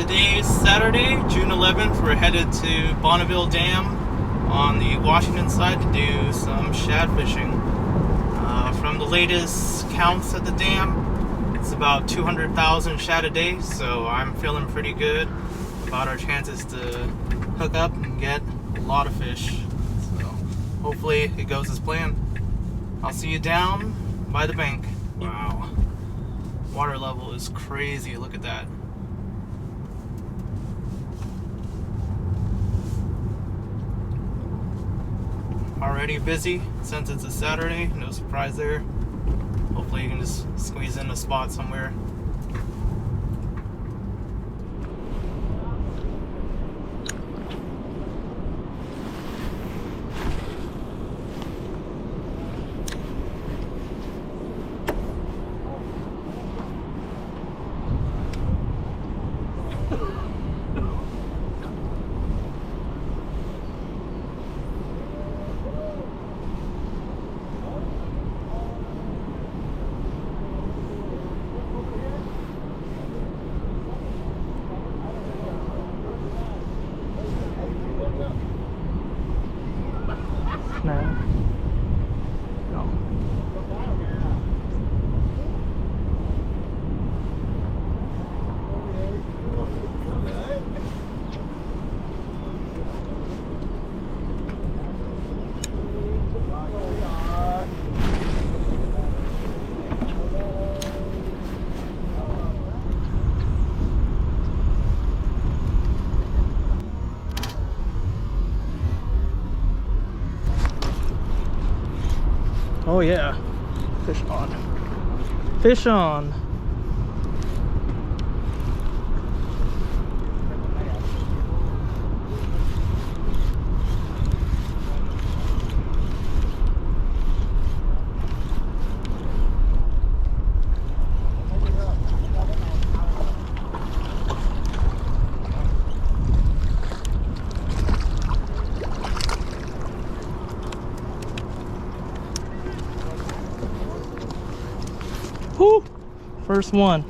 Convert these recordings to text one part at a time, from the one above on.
Today is Saturday, June 11th. We're headed to Bonneville Dam on the Washington side to do some shad fishing. From the latest counts at the dam, it's about 200,000 shad a day, so I'm feeling pretty good about our chances to hook up and get a lot of fish. So hopefully it goes as planned. I'll see you down by the bank. Wow, water level is crazy. Look at that. Already busy since it's a Saturday, no surprise there. Hopefully you can just squeeze in a spot somewhere. Oh yeah, fish on. Fish on. Whew, first one.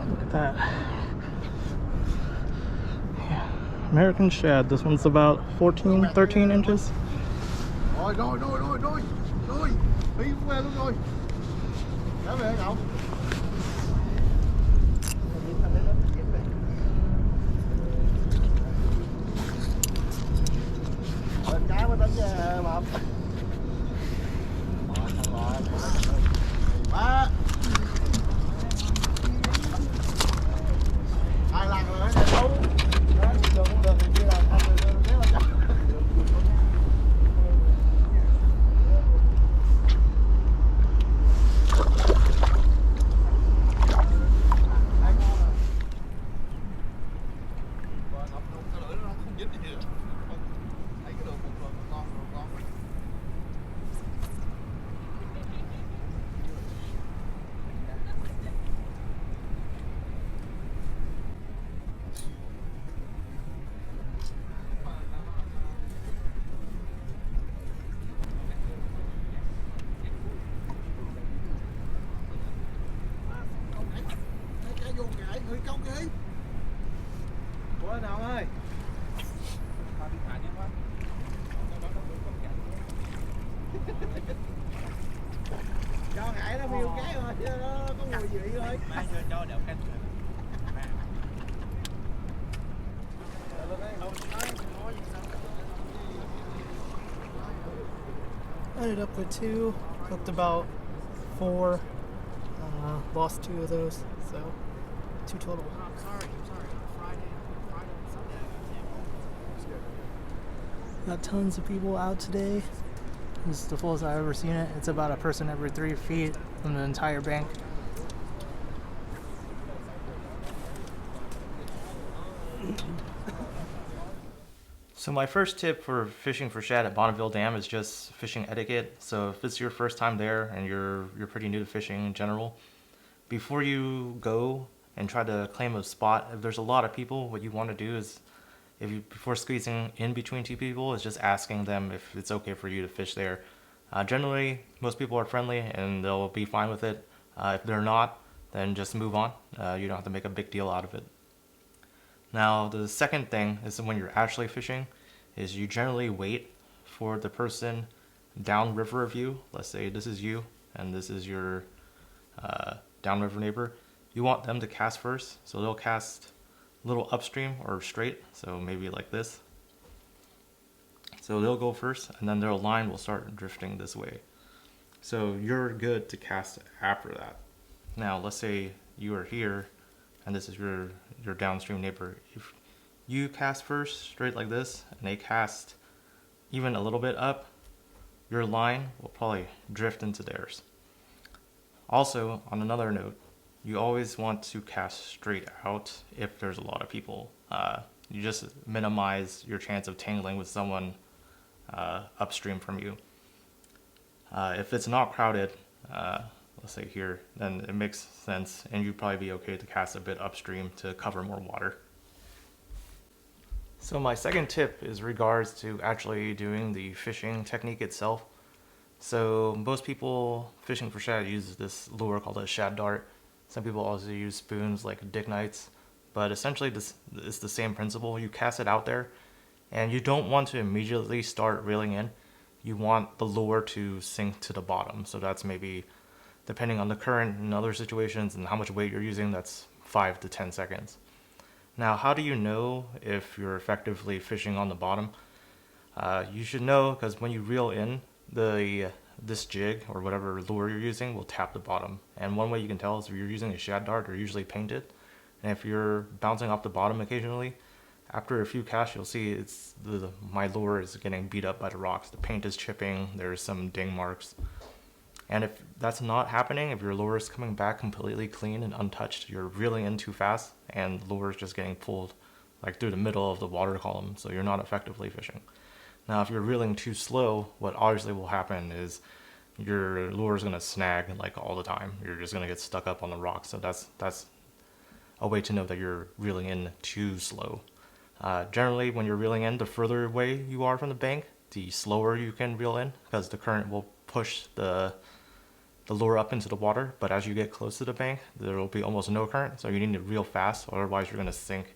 Look at that. Yeah. American shad. This one's about 14, 13 inches. Rồi, rồi, rồi, rồi, rồi, rồi, đi về luôn rồi. Cá về không? Cá mới tính mập. Ba. Hai lần rồi nè đâu. Được cũng được thì kia là không được thế là chắc. Người công kìa. Ủa nào ơi. Cho ngại nó miêu cái rồi chứ nó có mùi vị thôi. Mang cho đậu canh. Ended up with two, hooked about 4, lost 2 of those, so 2 total. I'm sorry. Friday and Sunday. Got tons of people out today. This is the fullest I've ever seen it. It's about a person every 3 feet from the entire bank. So my first tip for fishing for shad at Bonneville Dam is just fishing etiquette. So if it's your first time there and you're pretty new to fishing in general, before you go and try to claim a spot, if there's a lot of people, what you want to do is, before squeezing in between 2 people, is just asking them if it's okay for you to fish there. Generally, most people are friendly and they'll be fine with it. If they're not, then just move on. You don't have to make a big deal out of it. Now, the second thing is when you're actually fishing, is you generally wait for the person downriver of you. Let's say this is you and this is your downriver neighbor. You want them to cast first, so they'll cast a little upstream or straight, so maybe like this. So they'll go first, and then their line will start drifting this way. So you're good to cast after that. Now, let's say you are here, and this is your downstream neighbor. If you cast first, straight like this, and they cast even a little bit up, your line will probably drift into theirs. Also, on another note, you always want to cast straight out if there's a lot of people. You just minimize your chance of tangling with someone upstream from you. If it's not crowded, let's say here, then it makes sense, and you'd probably be okay to cast a bit upstream to cover more water. So my second tip is regards to actually doing the fishing technique itself. So most people fishing for shad use this lure called a shad dart. Some people also use spoons like Dick Knights, but essentially this is the same principle. You cast it out there, and you don't want to immediately start reeling in. You want the lure to sink to the bottom. So that's maybe, depending on the current and other situations and how much weight you're using, that's 5 to 10 seconds. Now, how do you know if you're effectively fishing on the bottom? You should know because when you reel in, this jig or whatever lure you're using will tap the bottom. And one way you can tell is if you're using a shad dart, they're usually painted. And if you're bouncing off the bottom occasionally, after a few casts, you'll see my lure is getting beat up by the rocks. The paint is chipping, there's some ding marks. And if that's not happening, if your lure is coming back completely clean and untouched, you're reeling in too fast and the lure is just getting pulled like through the middle of the water column, so you're not effectively fishing. Now, if you're reeling too slow, what obviously will happen is your lure is going to snag like all the time. You're just going to get stuck up on the rocks. So that's a way to know that you're reeling in too slow. Generally, when you're reeling in, the further away you are from the bank, the slower you can reel in because the current will push the lure up into the water. But as you get close to the bank, there will be almost no current, so you need to reel fast, otherwise you're going to sink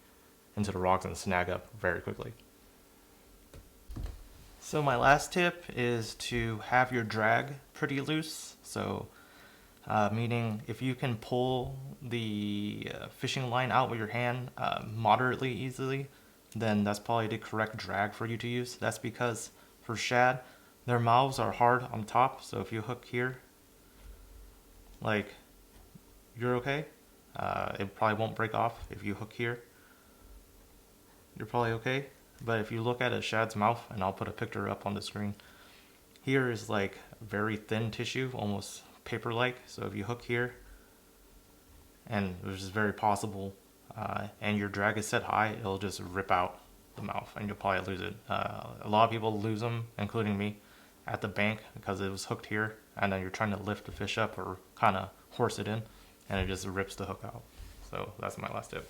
into the rocks and snag up very quickly. So my last tip is to have your drag pretty loose. So meaning if you can pull the fishing line out with your hand moderately easily, then that's probably the correct drag for you to use. That's because for shad, their mouths are hard on top. So if you hook here, like, you're okay. It probably won't break off. If you hook here, you're probably okay. But if you look at a shad's mouth, and I'll put a picture up on the screen, here is like very thin tissue, almost paper-like. So if you hook here, and which is very possible, and your drag is set high, it'll just rip out the mouth, and you'll probably lose it. A lot of people lose them, including me, at the bank because it was hooked here, and then you're trying to lift the fish up or kind of horse it in, and it just rips the hook out. So that's my last tip.